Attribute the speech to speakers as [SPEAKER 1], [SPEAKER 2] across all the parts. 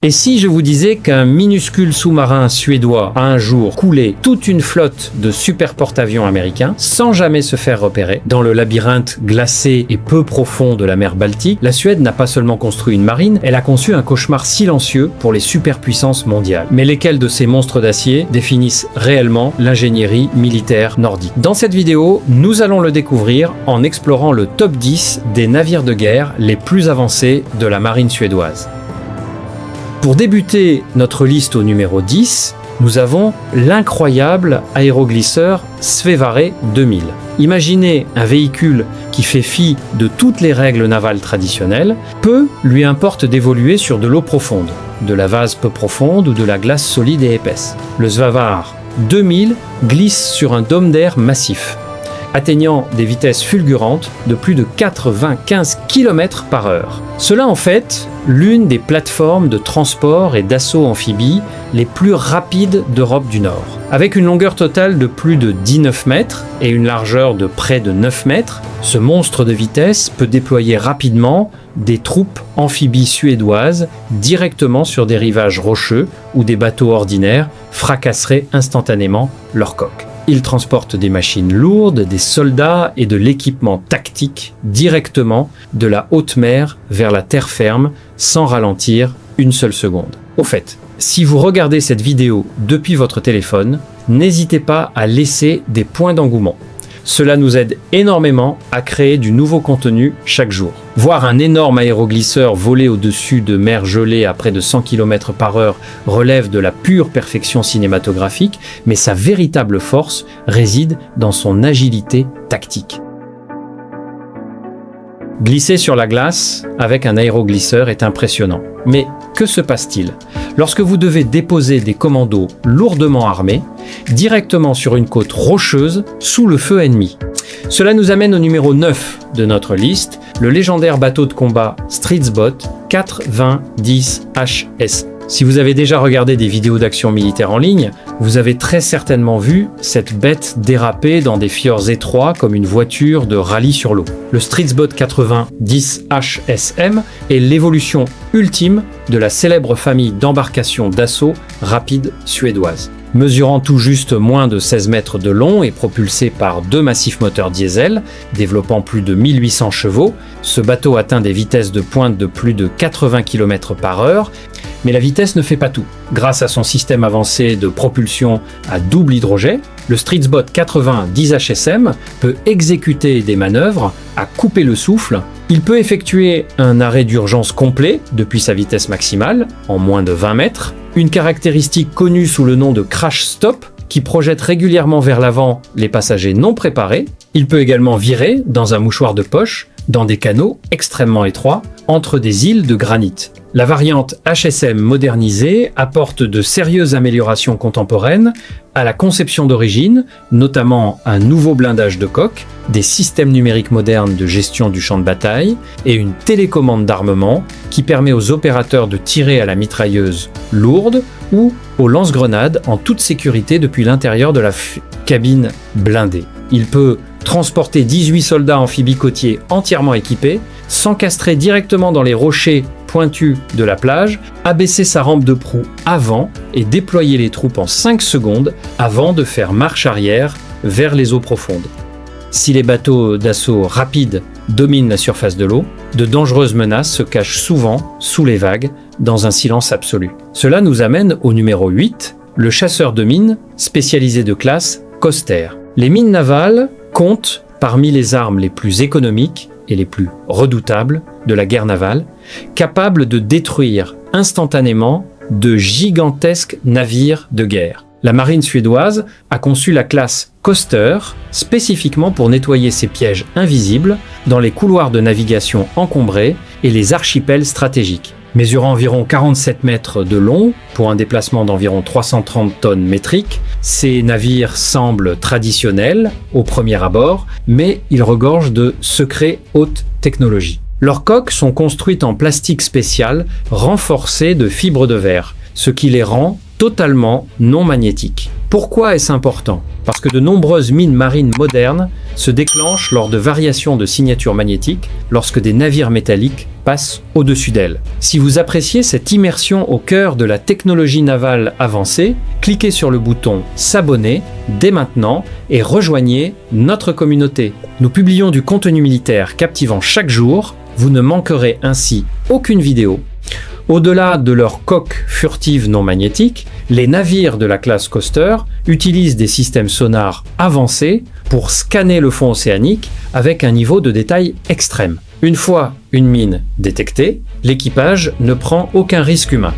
[SPEAKER 1] Et si je vous disais qu'un minuscule sous-marin suédois a un jour coulé toute une flotte de super porte-avions américains sans jamais se faire repérer dans le labyrinthe glacé et peu profond de la mer Baltique, la Suède n'a pas seulement construit une marine, elle a conçu un cauchemar silencieux pour les superpuissances mondiales. Mais lesquels de ces monstres d'acier définissent réellement l'ingénierie militaire nordique? Dans cette vidéo, nous allons le découvrir en explorant le top 10 des navires de guerre les plus avancés de la marine suédoise. Pour débuter notre liste au numéro 10, nous avons l'incroyable aéroglisseur Svevare 2000. Imaginez un véhicule qui fait fi de toutes les règles navales traditionnelles, peu lui importe d'évoluer sur de l'eau profonde, de la vase peu profonde ou de la glace solide et épaisse. Le Svevare 2000 glisse sur un dôme d'air massif, atteignant des vitesses fulgurantes de plus de 95 km/h. Cela en fait l'une des plateformes de transport et d'assaut amphibie les plus rapides d'Europe du Nord. Avec une longueur totale de plus de 19 mètres et une largeur de près de 9 mètres, ce monstre de vitesse peut déployer rapidement des troupes amphibies suédoises directement sur des rivages rocheux où des bateaux ordinaires fracasseraient instantanément leur coque. Il transporte des machines lourdes, des soldats et de l'équipement tactique directement de la haute mer vers la terre ferme sans ralentir une seule seconde. Au fait, si vous regardez cette vidéo depuis votre téléphone, n'hésitez pas à laisser des points d'engouement. Cela nous aide énormément à créer du nouveau contenu chaque jour. Voir un énorme aéroglisseur voler au-dessus de mers gelées à près de 100 km/h relève de la pure perfection cinématographique, mais sa véritable force réside dans son agilité tactique. Glisser sur la glace avec un aéroglisseur est impressionnant. Mais que se passe-t-il lorsque vous devez déposer des commandos lourdement armés directement sur une côte rocheuse sous le feu ennemi? Cela nous amène au numéro 9 de notre liste, le légendaire bateau de combat Stridsbåt 420 HS. Si vous avez déjà regardé des vidéos d'action militaire en ligne, vous avez très certainement vu cette bête déraper dans des fjords étroits comme une voiture de rallye sur l'eau. Le Stridsbåt 420 HSM est l'évolution ultime de la célèbre famille d'embarcations d'assaut rapide suédoise. Mesurant tout juste moins de 16 mètres de long et propulsé par deux massifs moteurs diesel, développant plus de 1800 chevaux, ce bateau atteint des vitesses de pointe de plus de 80 km/h. Mais la vitesse ne fait pas tout. Grâce à son système avancé de propulsion à double hydrogène, le Stridsbåt 420 HSM peut exécuter des manœuvres à couper le souffle. Il peut effectuer un arrêt d'urgence complet depuis sa vitesse maximale, en moins de 20 mètres, une caractéristique connue sous le nom de crash stop, qui projette régulièrement vers l'avant les passagers non préparés. Il peut également virer dans un mouchoir de poche, dans des canaux extrêmement étroits, entre des îles de granit. La variante HSM modernisée apporte de sérieuses améliorations contemporaines à la conception d'origine, notamment un nouveau blindage de coque, des systèmes numériques modernes de gestion du champ de bataille et une télécommande d'armement qui permet aux opérateurs de tirer à la mitrailleuse lourde ou au lance-grenades en toute sécurité depuis l'intérieur de la cabine blindée. Il peut transporter 18 soldats amphibies côtiers entièrement équipés, s'encastrer directement dans les rochers pointus de la plage, abaisser sa rampe de proue avant et déployer les troupes en 5 secondes avant de faire marche arrière vers les eaux profondes. Si les bateaux d'assaut rapides dominent la surface de l'eau, de dangereuses menaces se cachent souvent sous les vagues dans un silence absolu. Cela nous amène au numéro 8, le chasseur de mines spécialisé de classe Koster. Les mines navales comptent parmi les armes les plus économiques et les plus redoutables de la guerre navale, capables de détruire instantanément de gigantesques navires de guerre. La marine suédoise a conçu la classe Koster spécifiquement pour nettoyer ces pièges invisibles dans les couloirs de navigation encombrés et les archipels stratégiques. Mesurant environ 47 mètres de long pour un déplacement d'environ 330 tonnes métriques, ces navires semblent traditionnels au premier abord, mais ils regorgent de secrets haute technologie. Leurs coques sont construites en plastique spécial renforcé de fibres de verre, ce qui les rend totalement non magnétique. Pourquoi est-ce important? Parce que de nombreuses mines marines modernes se déclenchent lors de variations de signature magnétique lorsque des navires métalliques passent au-dessus d'elles. Si vous appréciez cette immersion au cœur de la technologie navale avancée, cliquez sur le bouton s'abonner dès maintenant et rejoignez notre communauté. Nous publions du contenu militaire captivant chaque jour, vous ne manquerez ainsi aucune vidéo. Au-delà de leur coque furtive non magnétique, les navires de la classe Coaster utilisent des systèmes sonars avancés pour scanner le fond océanique avec un niveau de détail extrême. Une fois une mine détectée, l'équipage ne prend aucun risque humain.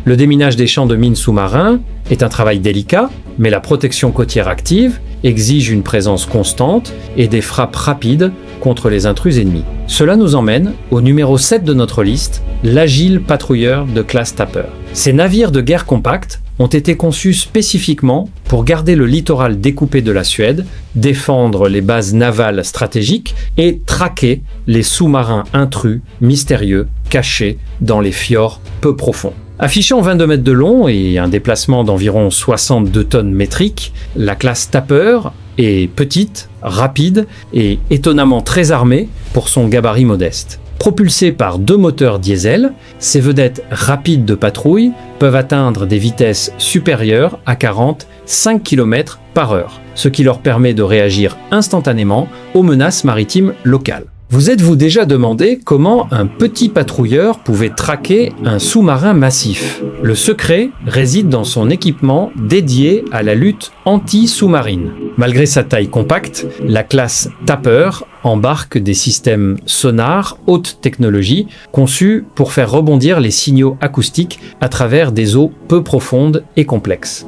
[SPEAKER 1] Le déminage des champs de mines sous-marins est un travail délicat, mais la protection côtière active exige une présence constante et des frappes rapides contre les intrus ennemis. Cela nous emmène au numéro 7 de notre liste, l'Agile patrouilleur de classe Tapper. Ces navires de guerre compacts ont été conçus spécifiquement pour garder le littoral découpé de la Suède, défendre les bases navales stratégiques et traquer les sous-marins intrus mystérieux cachés dans les fjords peu profonds. Affichant 22 mètres de long et un déplacement d'environ 62 tonnes métriques, la classe Tapper est petite, rapide et étonnamment très armée pour son gabarit modeste. Propulsée par 2 moteurs diesel, ces vedettes rapides de patrouille peuvent atteindre des vitesses supérieures à 45 km/h, ce qui leur permet de réagir instantanément aux menaces maritimes locales. Vous êtes-vous déjà demandé comment un petit patrouilleur pouvait traquer un sous-marin massif? Le secret réside dans son équipement dédié à la lutte anti-sous-marine. Malgré sa taille compacte, la classe Tapper embarque des systèmes sonars haute technologie conçus pour faire rebondir les signaux acoustiques à travers des eaux peu profondes et complexes.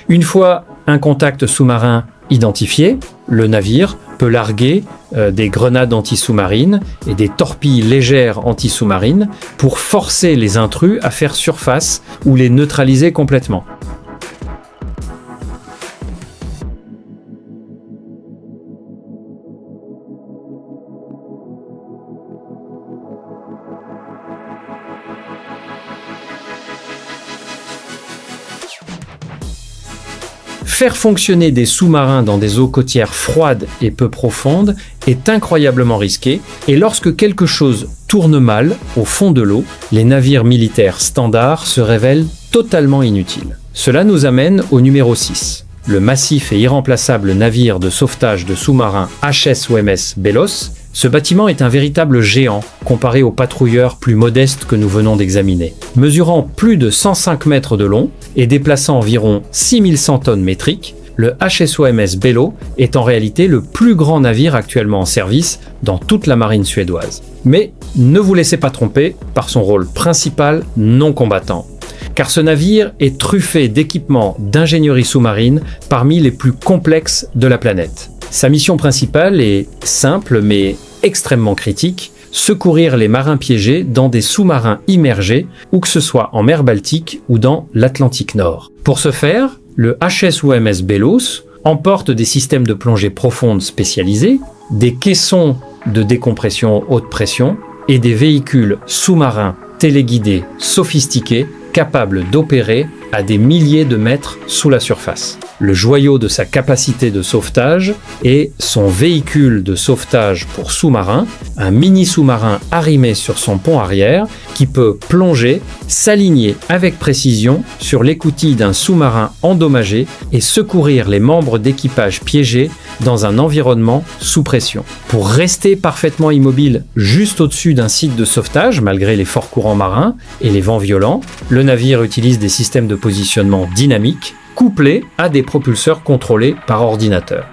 [SPEAKER 1] Une fois un contact sous-marin identifié, le navire peut larguer des grenades anti-sous-marines et des torpilles légères anti-sous-marines pour forcer les intrus à faire surface ou les neutraliser complètement. Faire fonctionner des sous-marins dans des eaux côtières froides et peu profondes est incroyablement risqué, et lorsque quelque chose tourne mal au fond de l'eau, les navires militaires standards se révèlent totalement inutiles. Cela nous amène au numéro 6. Le massif et irremplaçable navire de sauvetage de sous-marins HSOMS Belos. Ce bâtiment est un véritable géant comparé aux patrouilleurs plus modestes que nous venons d'examiner. Mesurant plus de 105 mètres de long et déplaçant environ 6100 tonnes métriques, le HSOMS Bello est en réalité le plus grand navire actuellement en service dans toute la marine suédoise. Mais ne vous laissez pas tromper par son rôle principal non combattant, car ce navire est truffé d'équipements d'ingénierie sous-marine parmi les plus complexes de la planète. Sa mission principale est simple mais extrêmement critique, secourir les marins piégés dans des sous-marins immergés, où que ce soit en mer Baltique ou dans l'Atlantique Nord. Pour ce faire, le HSOMS Belos emporte des systèmes de plongée profonde spécialisés, des caissons de décompression haute pression et des véhicules sous-marins téléguidés sophistiqués capables d'opérer à des milliers de mètres sous la surface. Le joyau de sa capacité de sauvetage est son véhicule de sauvetage pour sous-marins, un mini sous-marin arrimé sur son pont arrière qui peut plonger, s'aligner avec précision sur l'écoutille d'un sous-marin endommagé et secourir les membres d'équipage piégés dans un environnement sous pression. Pour rester parfaitement immobile juste au-dessus d'un site de sauvetage, malgré les forts courants marins et les vents violents, le navire utilise des systèmes de positionnement dynamiques couplés à des propulseurs contrôlés par ordinateur.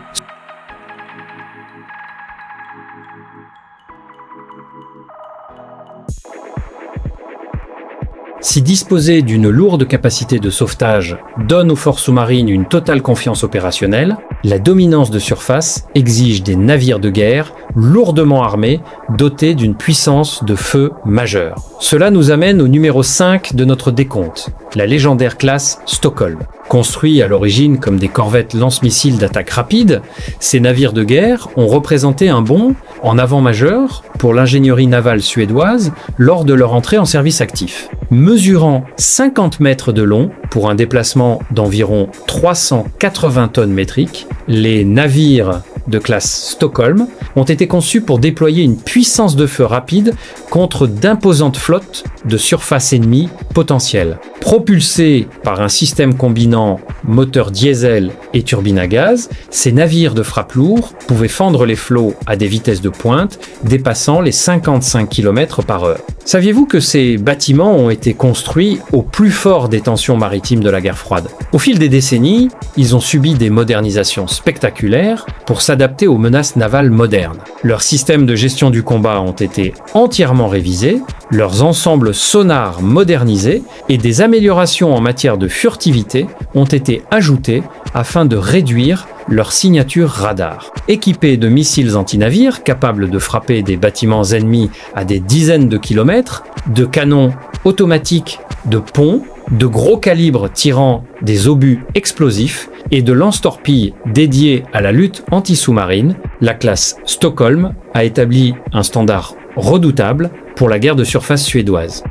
[SPEAKER 1] Si disposer d'une lourde capacité de sauvetage donne aux forces sous-marines une totale confiance opérationnelle, La dominance de surface exige des navires de guerre lourdement armés, dotés d'une puissance de feu majeure. Cela nous amène au numéro 5 de notre décompte, la légendaire classe Stockholm. Construits à l'origine comme des corvettes lance-missiles d'attaque rapide, ces navires de guerre ont représenté un bond en avant majeur pour l'ingénierie navale suédoise lors de leur entrée en service actif. Mesurant 50 mètres de long pour un déplacement d'environ 380 tonnes métriques, les navires de classe Stockholm ont été conçus pour déployer une puissance de feu rapide contre d'imposantes flottes de surface ennemie potentielles. Propulsés par un système combinant moteur diesel et turbine à gaz, ces navires de frappe lourd pouvaient fendre les flots à des vitesses de pointe dépassant les 55 km/h. Saviez-vous que ces bâtiments ont été construits au plus fort des tensions maritimes de la guerre froide? Au fil des décennies, ils ont subi des modernisations spectaculaires pour s'adapter aux menaces navales modernes. Leurs systèmes de gestion du combat ont été entièrement révisés, leurs ensembles sonars modernisés et des améliorations en matière de furtivité ont été ajoutées afin de réduire leur signature radar. Équipés de missiles anti-navires capables de frapper des bâtiments ennemis à des dizaines de kilomètres, de canons automatiques de pont, de gros calibres tirant des obus explosifs et de lance-torpilles dédiés à la lutte anti-sous-marine, la classe Stockholm a établi un standard redoutable pour la guerre de surface suédoise.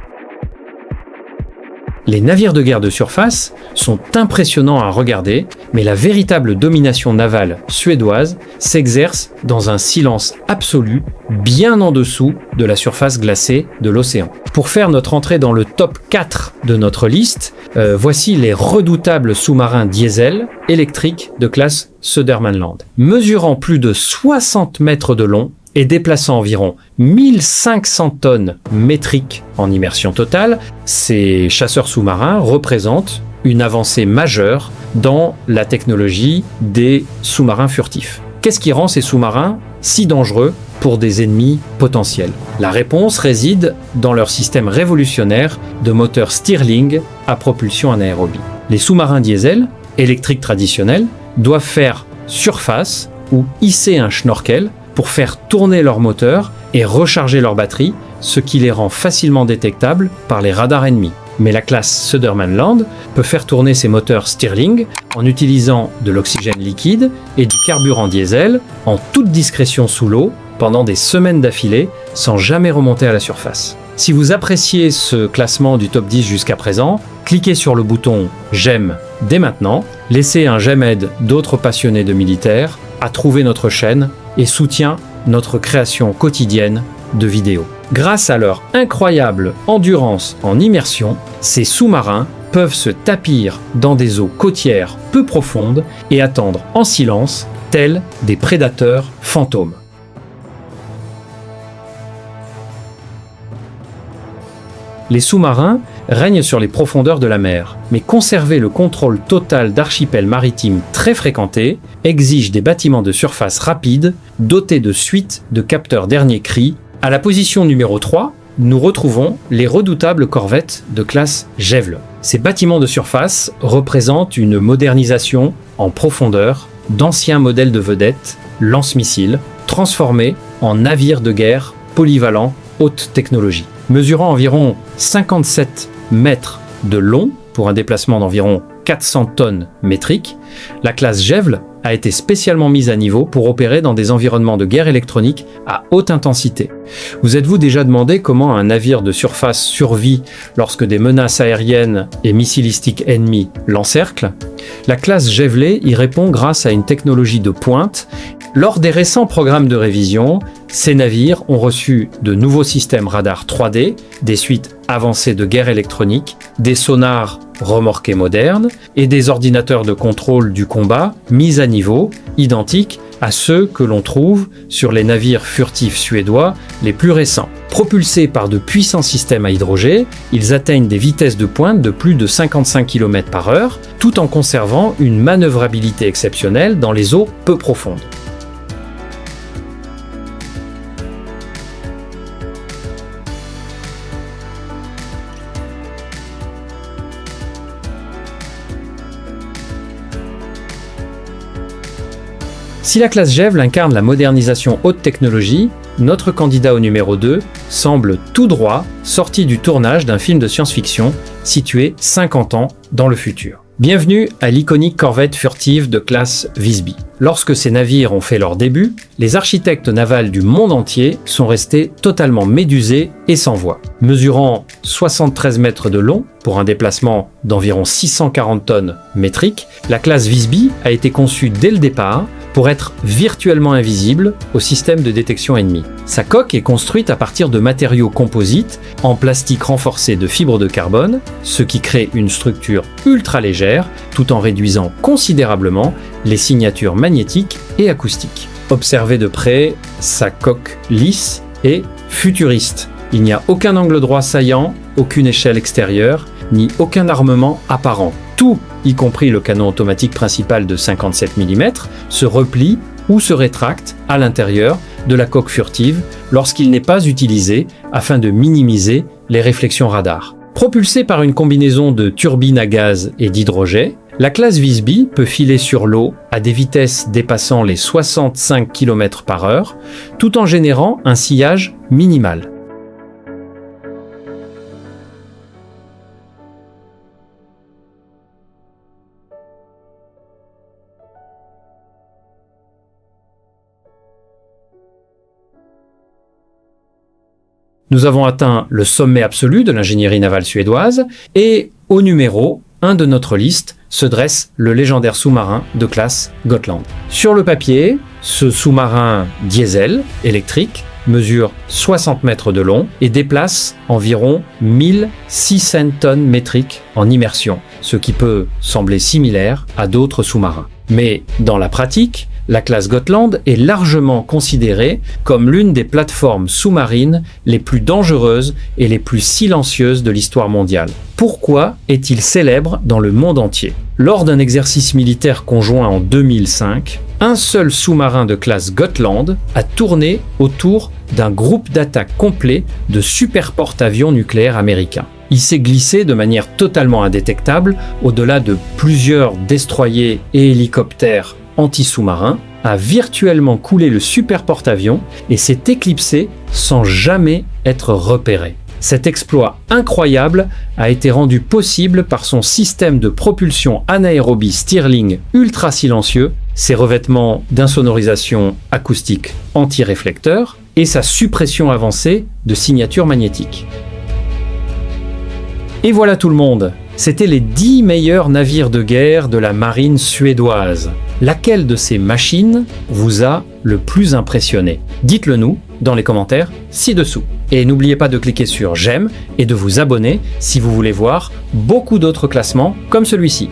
[SPEAKER 1] Les navires de guerre de surface sont impressionnants à regarder, mais la véritable domination navale suédoise s'exerce dans un silence absolu, bien en dessous de la surface glacée de l'océan. Pour faire notre entrée dans le top 4 de notre liste, voici les redoutables sous-marins diesel électriques de classe Södermanland. Mesurant plus de 60 mètres de long, et déplaçant environ 1500 tonnes métriques en immersion totale, ces chasseurs sous-marins représentent une avancée majeure dans la technologie des sous-marins furtifs. Qu'est-ce qui rend ces sous-marins si dangereux pour des ennemis potentiels? La réponse réside dans leur système révolutionnaire de moteurs Stirling à propulsion anaérobie. Les sous-marins diesel, électriques traditionnels, doivent faire surface ou hisser un schnorkel pour faire tourner leur moteur et recharger leur batterie, ce qui les rend facilement détectables par les radars ennemis. Mais la classe Södermanland peut faire tourner ses moteurs Stirling en utilisant de l'oxygène liquide et du carburant diesel en toute discrétion sous l'eau pendant des semaines d'affilée sans jamais remonter à la surface. Si vous appréciez ce classement du top 10 jusqu'à présent, cliquez sur le bouton « J'aime » dès maintenant, laissez un j'aime aide d'autres passionnés de militaires à trouver notre chaîne et soutient notre création quotidienne de vidéos. Grâce à leur incroyable endurance en immersion, ces sous-marins peuvent se tapir dans des eaux côtières peu profondes et attendre en silence, tels des prédateurs fantômes. Les sous-marins règnent sur les profondeurs de la mer, mais conserver le contrôle total d'archipels maritimes très fréquentés exige des bâtiments de surface rapides dotés de suites de capteurs dernier cri. À la position numéro 3, nous retrouvons les redoutables corvettes de classe Gävle. Ces bâtiments de surface représentent une modernisation en profondeur d'anciens modèles de vedettes lance-missiles transformés en navires de guerre polyvalents haute technologie. Mesurant environ 57 mètres de long pour un déplacement d'environ 400 tonnes métriques, la classe Gävle a été spécialement mise à niveau pour opérer dans des environnements de guerre électronique à haute intensité. Vous êtes-vous déjà demandé comment un navire de surface survit lorsque des menaces aériennes et missilistiques ennemies l'encerclent? La classe Gävle y répond grâce à une technologie de pointe. Lors des récents programmes de révision, ces navires ont reçu de nouveaux systèmes radars 3D, des suites avancées de guerre électronique, des sonars remorqués modernes et des ordinateurs de contrôle du combat mis à niveau, identiques à ceux que l'on trouve sur les navires furtifs suédois les plus récents. Propulsés par de puissants systèmes à hydrogène, ils atteignent des vitesses de pointe de plus de 55 km/h, tout en conservant une manœuvrabilité exceptionnelle dans les eaux peu profondes. Si la classe Gävle incarne la modernisation haute technologie, notre candidat au numéro 2 semble tout droit sorti du tournage d'un film de science-fiction situé 50 ans dans le futur. Bienvenue à l'iconique corvette furtive de classe Visby. Lorsque ces navires ont fait leur début, les architectes navals du monde entier sont restés totalement médusés et sans voix. Mesurant 73 mètres de long pour un déplacement d'environ 640 tonnes métriques, la classe Visby a été conçue dès le départ pour être virtuellement invisible au système de détection ennemi. Sa coque est construite à partir de matériaux composites en plastique renforcé de fibres de carbone, ce qui crée une structure ultra légère tout en réduisant considérablement les signatures magnétiques et acoustiques. Observez de près, sa coque lisse est futuriste. Il n'y a aucun angle droit saillant, aucune échelle extérieure, ni aucun armement apparent. Tout, y compris le canon automatique principal de 57 mm, se replie ou se rétracte à l'intérieur de la coque furtive lorsqu'il n'est pas utilisé afin de minimiser les réflexions radar. Propulsée par une combinaison de turbines à gaz et d'hydrogène, la classe Visby peut filer sur l'eau à des vitesses dépassant les 65 km/h tout en générant un sillage minimal. Nous avons atteint le sommet absolu de l'ingénierie navale suédoise et au numéro 1 de notre liste se dresse le légendaire sous-marin de classe Gotland. Sur le papier, ce sous-marin diesel électrique mesure 60 mètres de long et déplace environ 1600 tonnes métriques en immersion, ce qui peut sembler similaire à d'autres sous-marins. Mais dans la pratique, la classe Gotland est largement considérée comme l'une des plateformes sous-marines les plus dangereuses et les plus silencieuses de l'histoire mondiale. Pourquoi est-il célèbre dans le monde entier ? Lors d'un exercice militaire conjoint en 2005, un seul sous-marin de classe Gotland a tourné autour d'un groupe d'attaque complet de super porte-avions nucléaires américains. Il s'est glissé de manière totalement indétectable au-delà de plusieurs destroyers et hélicoptères anti-sous-marins, a virtuellement coulé le super porte-avions et s'est éclipsé sans jamais être repéré. Cet exploit incroyable a été rendu possible par son système de propulsion anaérobie Stirling ultra silencieux, ses revêtements d'insonorisation acoustique anti-réflecteur et sa suppression avancée de signatures magnétiques. Et voilà tout le monde, c'était les 10 meilleurs navires de guerre de la marine suédoise. Laquelle de ces machines vous a le plus impressionné ? Dites-le nous dans les commentaires ci-dessous. Et n'oubliez pas de cliquer sur j'aime et de vous abonner si vous voulez voir beaucoup d'autres classements comme celui-ci.